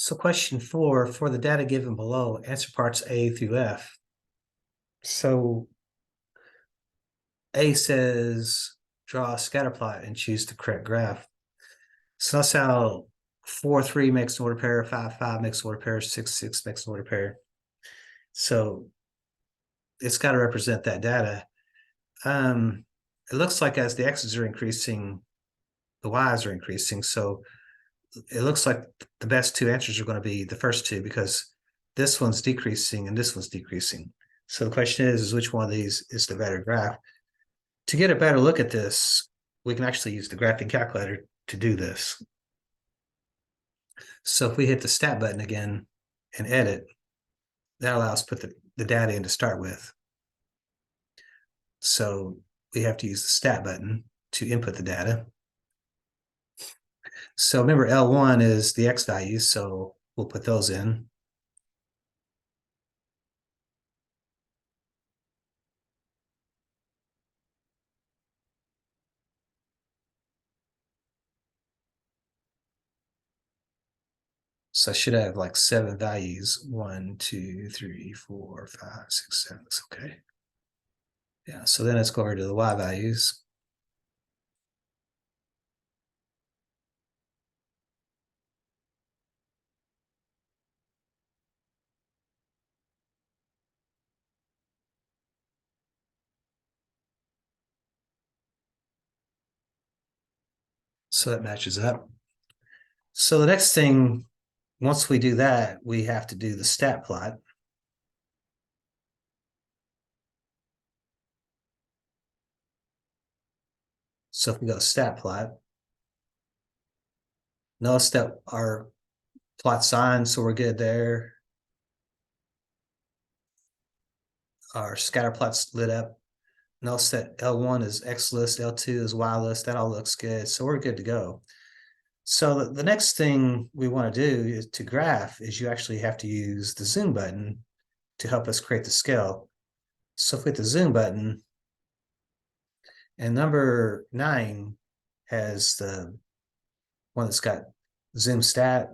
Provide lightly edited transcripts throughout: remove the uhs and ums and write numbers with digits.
So question 4, for the data given below, answer parts A through F. So A says draw a scatter plot and choose the correct graph. So that's how 4, 3 makes an order pair, 5, 5 makes an order pair, 6, 6 makes an order pair. So it's got to represent that data. It looks like as the x's are increasing, the y's are increasing. So it looks like the best two answers are going to be the first two, because this one's decreasing and this one's decreasing. So the question is which one of these is the better graph? To get a better look at this, we can actually use the graphing calculator to do this. So if we hit the stat button again and edit, that allows us to put the data in to start with. So we have to use the stat button to input the data. So remember, L1 is the x values, so we'll put those in. So I should have like 7 values. 1, 2, 3, 4, 5, 6, 7. That's okay. Yeah, so then let's go over to the y values. So that matches up. So the next thing, once we do that, we have to do the stat plot. So if we go stat plot, notice that our plot signed, so we're good there. Our scatter plot's lit up. Notice that L1 is X list, L2 is Y list. That all looks good. So we're good to go. So the next thing we want to do is to graph is you actually have to use the zoom button to help us create the scale. So if we hit the zoom button, and number 9 has the one that's got zoom stat,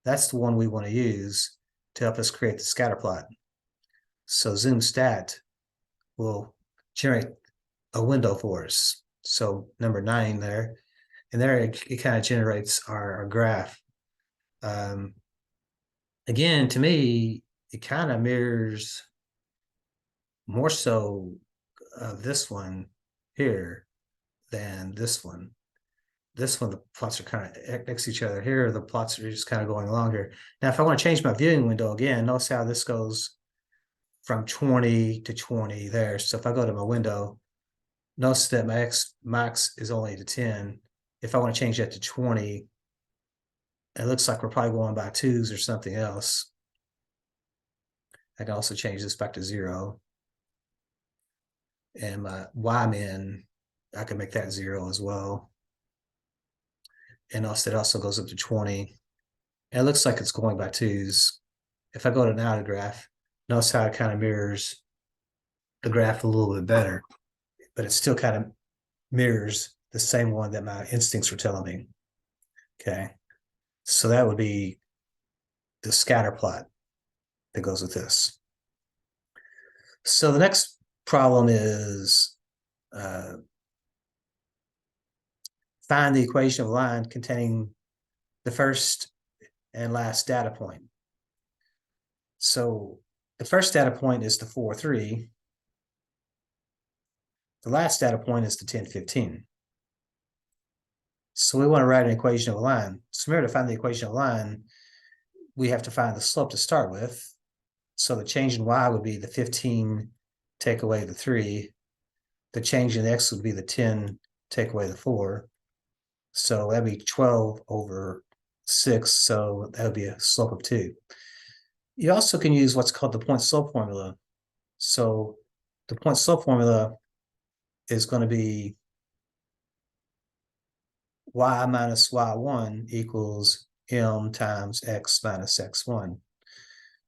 that's the one we want to use to help us create the scatter plot. So zoom stat will generate a window for us. So number 9 there, and there it kind of generates our graph. Again, to me, it kind of mirrors more so this one here than this one. This one, the plots are kind of next to each other. Here, the plots are just kind of going along here. Now, if I want to change my viewing window again, notice how this goes from 20 to 20 there. So if I go to my window, notice that my X max is only to 10. If I want to change that to 20, it looks like we're probably going by 2s or something else. I can also change this back to 0. And my Y min, I can make that 0 as well. And also, it also goes up to 20. And it looks like it's going by 2s. If I go to an outer graph, notice how it kind of mirrors the graph a little bit better, but it still kind of mirrors the same one that my instincts were telling me. Okay. So that would be the scatter plot that goes with this. So the next problem is find the equation of a line containing the first and last data point. So the first data point is the 4, 3. The last data point is the 10, 15. So we want to write an equation of a line. So remember, to find the equation of a line, we have to find the slope to start with. So the change in y would be the 15 take away the 3. The change in x would be the 10 take away the 4. So that'd be 12 over 6. So that would be a slope of 2. You also can use what's called the point slope formula. So the point slope formula is going to be y minus y1 equals m times x minus x1.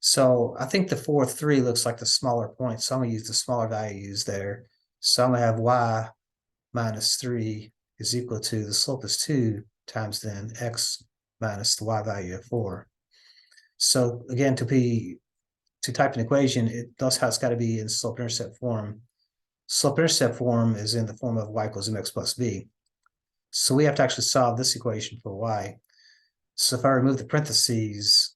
So I think the 4, 3 looks like the smaller point. So I'm going to use the smaller values there. So I'm going to have y minus 3 is equal to, the slope is 2 times then x minus the y value of 4. So again, to type an equation, that's how it's got to be in slope-intercept form. Slope-intercept form is in the form of y equals mx plus b. So we have to actually solve this equation for y. So if I remove the parentheses,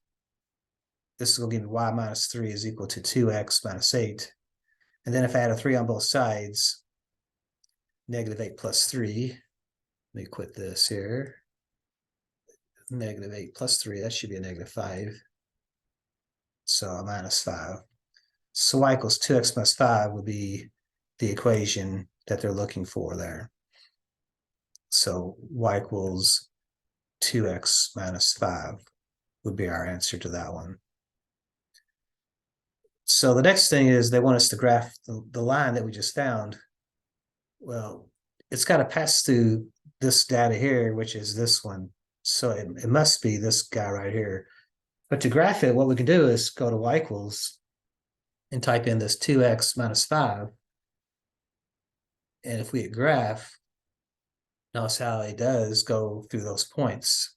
this is going to give me y minus 3 is equal to 2x minus 8. And then if I add a 3 on both sides, negative 8 plus 3. Let me quit this here. Negative 8 plus 3, that should be a negative 5. So a minus 5. So y equals 2x plus 5 would be the equation that they're looking for there. So y equals 2x minus 5 would be our answer to that one. So the next thing is they want us to graph the line that we just found. Well, it's got to pass through this data here, which is this one. So it must be this guy right here. But to graph it, what we can do is go to y equals and type in this 2x minus 5. And if we hit graph, notice how it does go through those points.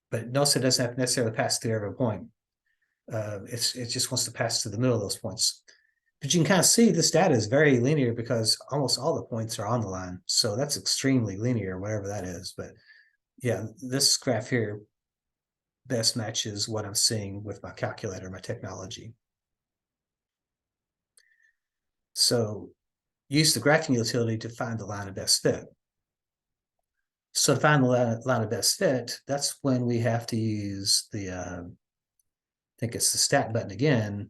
But notice it doesn't have to necessarily pass through every point. It just wants to pass through the middle of those points. But you can kind of see this data is very linear because almost all the points are on the line. So that's extremely linear, whatever that is. But yeah, this graph here best matches what I'm seeing with my calculator, my technology. So use the graphing utility to find the line of best fit. So to find the line of best fit, that's when we have to use the, I think it's the stat button again.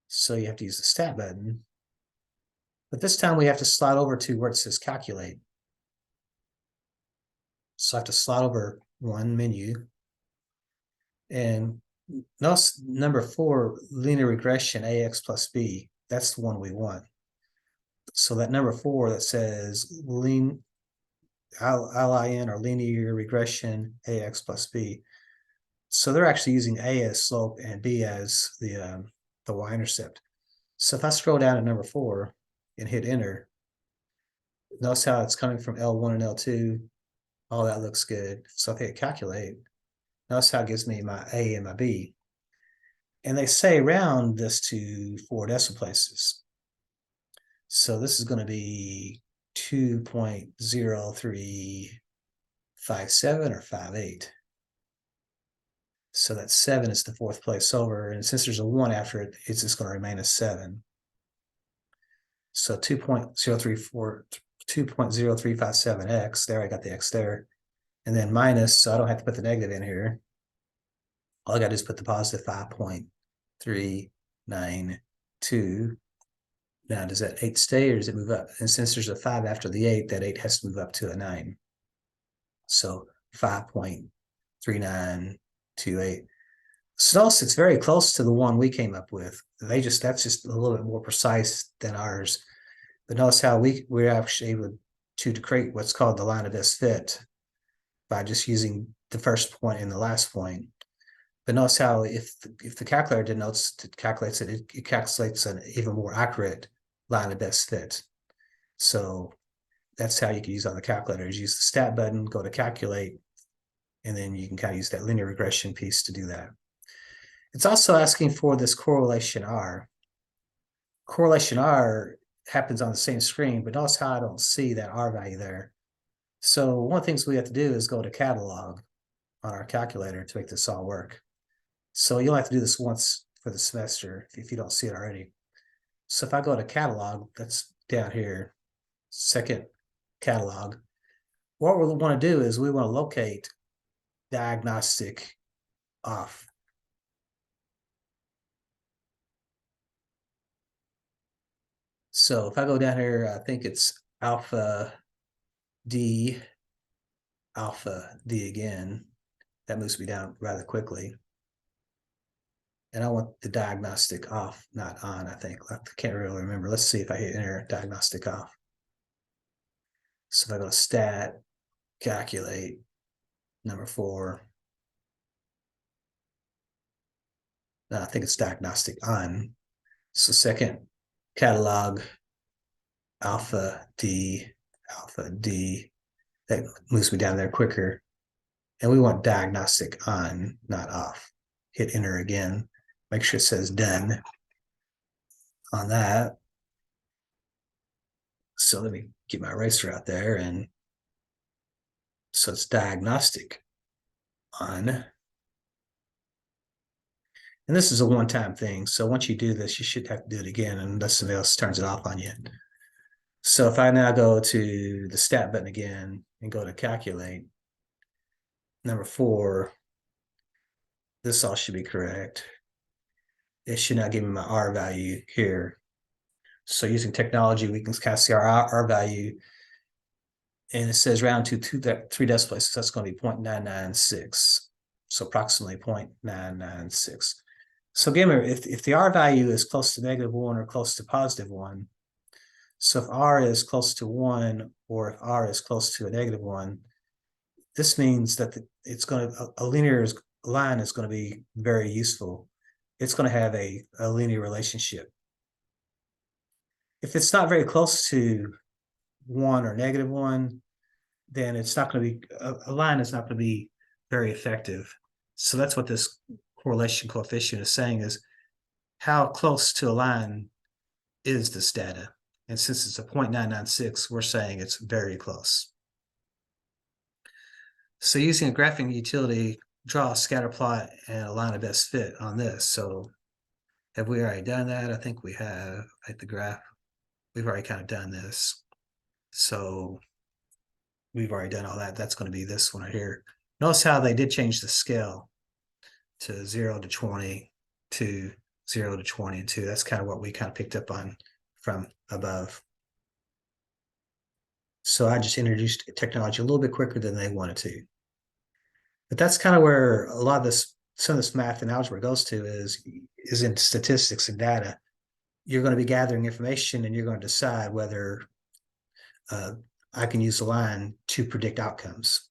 So you have to use the stat button. But this time we have to slide over to where it says calculate. So I have to slide over one menu. And notice number 4, linear regression AX plus B. That's the one we want. So that number 4 that says LIN or linear regression AX plus B. So they're actually using A as slope and B as the y-intercept. So if I scroll down to number 4 and hit enter, notice how it's coming from L1 and L2. All that looks good. So if I hit calculate, notice how it gives me my A and my B. And they say round this to 4 decimal places. So this is going to be 2.0357 or 58. So that 7 is the 4th place over. And since there's a 1 after it, it's just going to remain a 7. So 2.0357x, there I got the x there. And then minus, so I don't have to put the negative in here. All I got to do is put the positive 5.392. Now, does that 8 stay or does it move up? And since there's a 5 after the 8, that 8 has to move up to a 9. So 5.3928. So it's very close to the one we came up with. That's just a little bit more precise than ours. But notice how we're actually able to create what's called the line of best fit by just using the first point and the last point. But notice how if the calculator calculates it, it calculates an even more accurate line of best fit. So that's how you can use on the calculator, is use the stat button, go to calculate, and then you can kind of use that linear regression piece to do that. It's also asking for this correlation R. Correlation R happens on the same screen, but notice how I don't see that R value there. So one of the things we have to do is go to catalog on our calculator to make this all work. So you'll have to do this once for the semester if you don't see it already. So if I go to catalog, that's down here, second catalog, what we want to do is we want to locate diagnostic off. So if I go down here, I think it's alpha D again. That moves me down rather quickly. And I want the diagnostic off, not on, I think. I can't really remember. Let's see if I hit enter diagnostic off. So if I go to stat, calculate, number 4. I think it's diagnostic on. So second catalog, alpha D, that moves me down there quicker. And we want diagnostic on, not off. Hit enter again. Make sure it says done on that. So let me get my eraser out there, and so it's diagnostic on. And this is a one-time thing. So once you do this, you should have to do it again unless somebody else turns it off on you. So if I now go to the stat button again and go to calculate, number 4, this all should be correct. It should not give me my R value here. So using technology, we can kind of see our R value, and it says round to 3 decimal places. That's going to be 0.996. So approximately 0.996. So again, if the R value is close to -1 or close to +1, so if R is close to 1 or if R is close to a -1, this means that it's going to, a linear line is going to be very useful. It's going to have a linear relationship. If it's not very close to 1 or -1, then it's not going to be, a line is not going to be very effective. So that's what this correlation coefficient is saying, is how close to a line is this data. And since it's a 0.996, we're saying it's very close. So using a graphing utility, draw a scatter plot and a line of best fit on this. So have we already done that? I think we have, at the graph. We've already kind of done this. So we've already done all that. That's going to be this one right here. Notice how they did change the scale to 0 to 20 to 0 to 20 and 2. That's kind of what we kind of picked up on from above. So I just introduced technology a little bit quicker than they wanted to. But that's kind of where a lot of this, some of this math and algebra goes to, is in statistics and data. You're going to be gathering information, and you're going to decide whether I can use the line to predict outcomes.